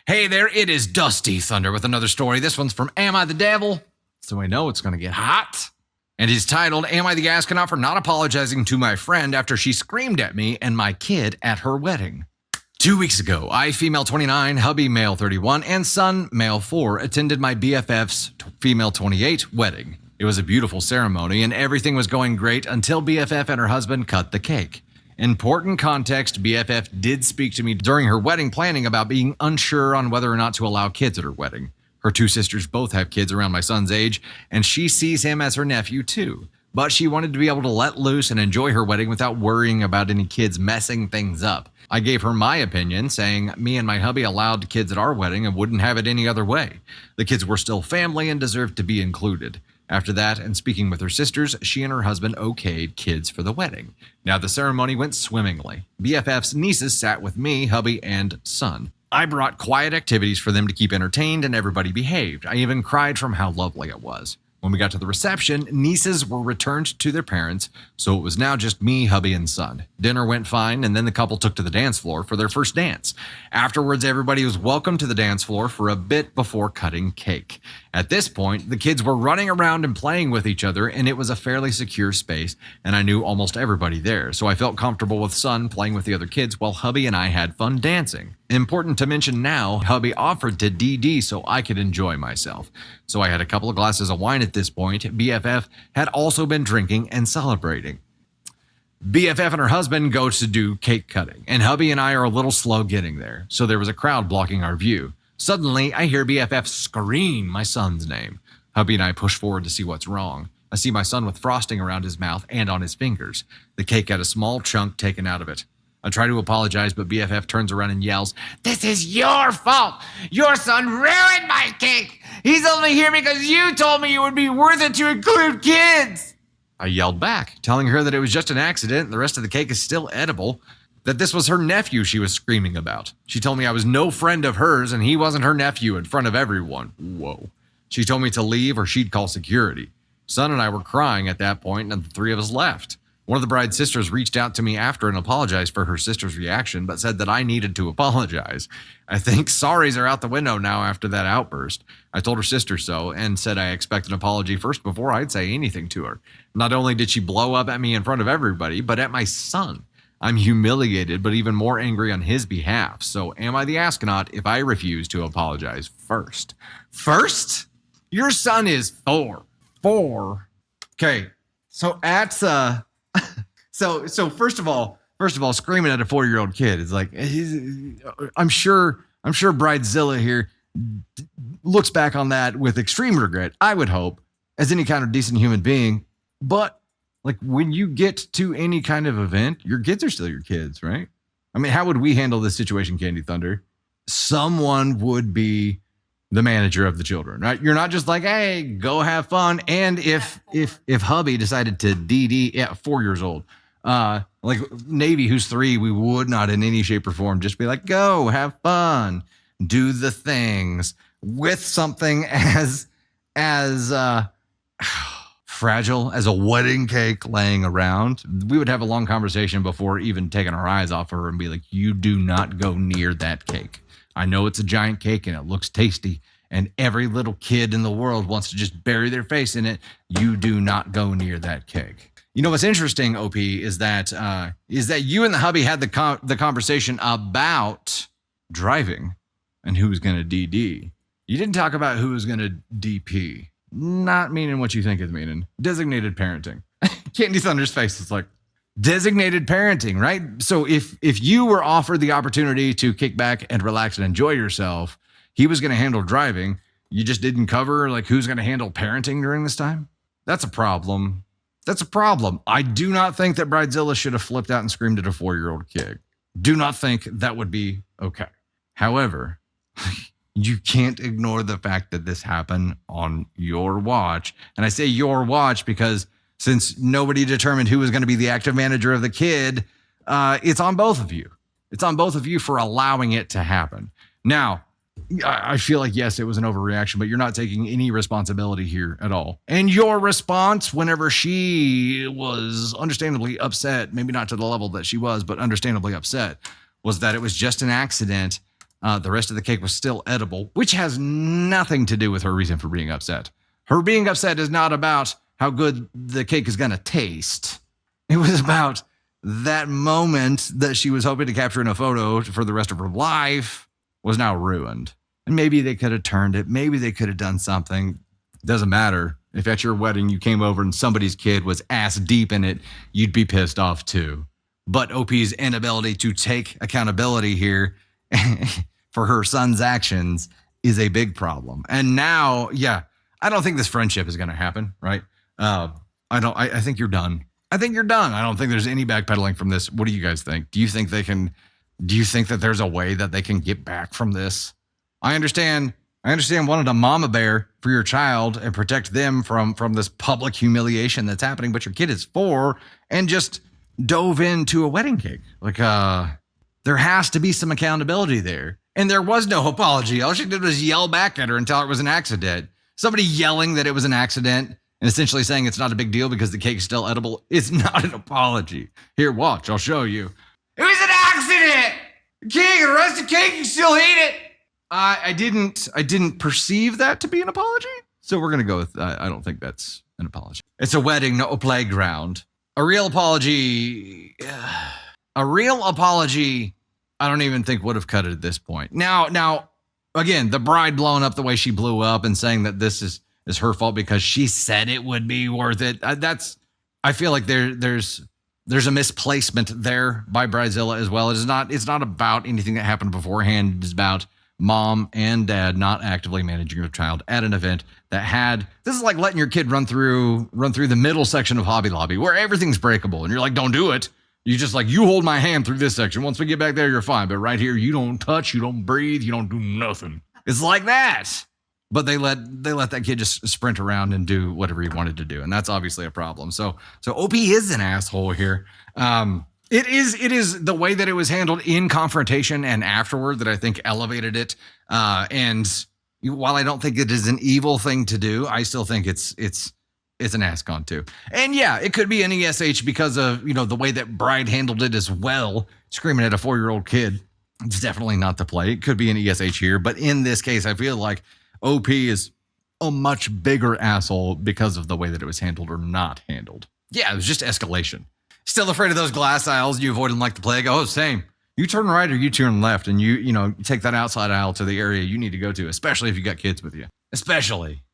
Hey there, it is Dusty Thunder with another story. This one's from Am I the Devil? So I know it's going to get hot. And he's titled, Am I the Astronaut for Not Apologizing to My Friend After She Screamed at Me and My Kid at Her Wedding? 2 weeks ago, I, female 29, hubby, male 31, and son, male 4, attended my BFF's female 28 wedding. It was a beautiful ceremony and everything was going great until BFF and her husband cut the cake. Important context, BFF did speak to me during her wedding planning about being unsure on whether or not to allow kids at her wedding. Her 2 sisters both have kids around my son's age, and she sees him as her nephew too. But she wanted to be able to let loose and enjoy her wedding without worrying about any kids messing things up. I gave her my opinion, saying me and my hubby allowed kids at our wedding and wouldn't have it any other way. The kids were still family and deserved to be included. After that, and speaking with her sisters, she and her husband okayed kids for the wedding. Now the ceremony went swimmingly. BFF's nieces sat with me, hubby, and son. I brought quiet activities for them to keep entertained and everybody behaved. I even cried from how lovely it was. When we got to the reception, nieces were returned to their parents, so it was now just me, hubby, and son. Dinner went fine, and then the couple took to the dance floor for their first dance. Afterwards, everybody was welcomed to the dance floor for a bit before cutting cake. At this point, the kids were running around and playing with each other, and it was a fairly secure space, and I knew almost everybody there, so I felt comfortable with son playing with the other kids while hubby and I had fun dancing. Important to mention now, hubby offered to DD so I could enjoy myself. So I had a couple of glasses of wine at this point. BFF had also been drinking and celebrating. BFF and her husband go to do cake cutting, and hubby and I are a little slow getting there, so there was a crowd blocking our view. Suddenly, I hear BFF scream my son's name. Hubby and I push forward to see what's wrong. I see my son with frosting around his mouth and on his fingers. The cake had a small chunk taken out of it. I try to apologize, but BFF turns around and yells, "This is your fault! Your son ruined my cake! He's only here because you told me it would be worth it to include kids!" I yelled back, telling her that it was just an accident and the rest of the cake is still edible, that this was her nephew she was screaming about. She told me I was no friend of hers and he wasn't her nephew in front of everyone. Whoa. She told me to leave or she'd call security. Son and I were crying at that point and the 3 of us left. One of the bride's sisters reached out to me after and apologized for her sister's reaction, but said that I needed to apologize. I think sorries are out the window now after that outburst. I told her sister so and said I expect an apology first before I'd say anything to her. Not only did she blow up at me in front of everybody, but at my son. I'm humiliated, but even more angry on his behalf. So am I the astronaut if I refuse to apologize first? First? Your son is 4. 4? Okay, so So first of all, screaming at a 4-year-old kid is like, I'm sure Bridezilla here looks back on that with extreme regret, I would hope, as any kind of decent human being. But like when you get to any kind of event, your kids are still your kids, right? I mean, how would we handle this situation, Candy Thunder? Someone would be the manager of the children, right? You're not just like, hey, go have fun. And if hubby decided to DD at 4 years old, like Navy, who's 3, we would not in any shape or form just be like, go have fun, do the things with something as fragile as a wedding cake laying around. We would have a long conversation before even taking our eyes off her and be like, you do not go near that cake. I know it's a giant cake and it looks tasty and every little kid in the world wants to just bury their face in it. You do not go near that cake. You know what's interesting, OP, is that you and the hubby had the conversation about driving and who was going to DD. You didn't talk about who was going to DP. Not meaning what you think it's meaning. Designated parenting. Candy Thunder's face is like, designated parenting, right? So if you were offered the opportunity to kick back and relax and enjoy yourself, he was going to handle driving. You just didn't cover like who's going to handle parenting during this time. That's a problem. That's a problem. I do not think that Bridezilla should have flipped out and screamed at a 4-year-old kid. Do not think that would be okay. However, you can't ignore the fact that this happened on your watch. And I say your watch because since nobody determined who was going to be the active manager of the kid, it's on both of you. It's on both of you for allowing it to happen. Now, I feel like, yes, it was an overreaction, but you're not taking any responsibility here at all. And your response whenever she was understandably upset, maybe not to the level that she was, but understandably upset, was that it was just an accident The rest of the cake was still edible, which has nothing to do with her reason for being upset. Her being upset is not about how good the cake is going to taste. It was about that moment that she was hoping to capture in a photo for the rest of her life was now ruined. And maybe they could have turned it. Maybe they could have done something. Doesn't matter. If at your wedding you came over and somebody's kid was ass deep in it, you'd be pissed off too. But OP's inability to take accountability here for her son's actions is a big problem. And now, yeah, I don't think this friendship is going to happen, right? I think you're done. I think you're done. I don't think there's any backpedaling from this. What do you guys think? Do you think that there's a way that they can get back from this? I understand wanting to mama bear for your child and protect them from this public humiliation that's happening, but your kid is 4 and just dove into a wedding cake. Like, there has to be some accountability there. And there was no apology. All she did was yell back at her and tell her it was an accident. Somebody yelling that it was an accident and essentially saying it's not a big deal because the cake's still edible is not an apology. Here, watch, I'll show you. It was an accident! Cake, the rest of the cake, you still eat it! I didn't perceive that to be an apology. So we're going to go with, I don't think that's an apology. It's a wedding, not a playground. A real apology, I don't even think would have cut it at this point. Now, again, the bride blowing up the way she blew up and saying that this is her fault because she said it would be worth it. I feel like there's a misplacement there by Bridezilla as well. It's not about anything that happened beforehand. It's about mom and dad not actively managing their child at an event this is like letting your kid run through the middle section of Hobby Lobby where everything's breakable and you're like, don't do it. You just like, you hold my hand through this section. Once we get back there, you're fine. But right here, you don't touch, you don't breathe, you don't do nothing. It's like that. But they let that kid just sprint around and do whatever he wanted to do. And that's obviously a problem. So OP is an asshole here. It is the way that it was handled in confrontation and afterward that I think elevated it. And while I don't think it is an evil thing to do, I still think it's an ass-con too. And yeah, it could be an ESH because of, the way that Bride handled it as well, screaming at a 4-year-old kid. It's definitely not the play. It could be an ESH here, but in this case, I feel like OP is a much bigger asshole because of the way that it was handled or not handled. Yeah, it was just escalation. Still afraid of those glass aisles? You avoid them like the plague? Oh, same. You turn right or you turn left and you take that outside aisle to the area you need to go to, especially if you got kids with you. Especially.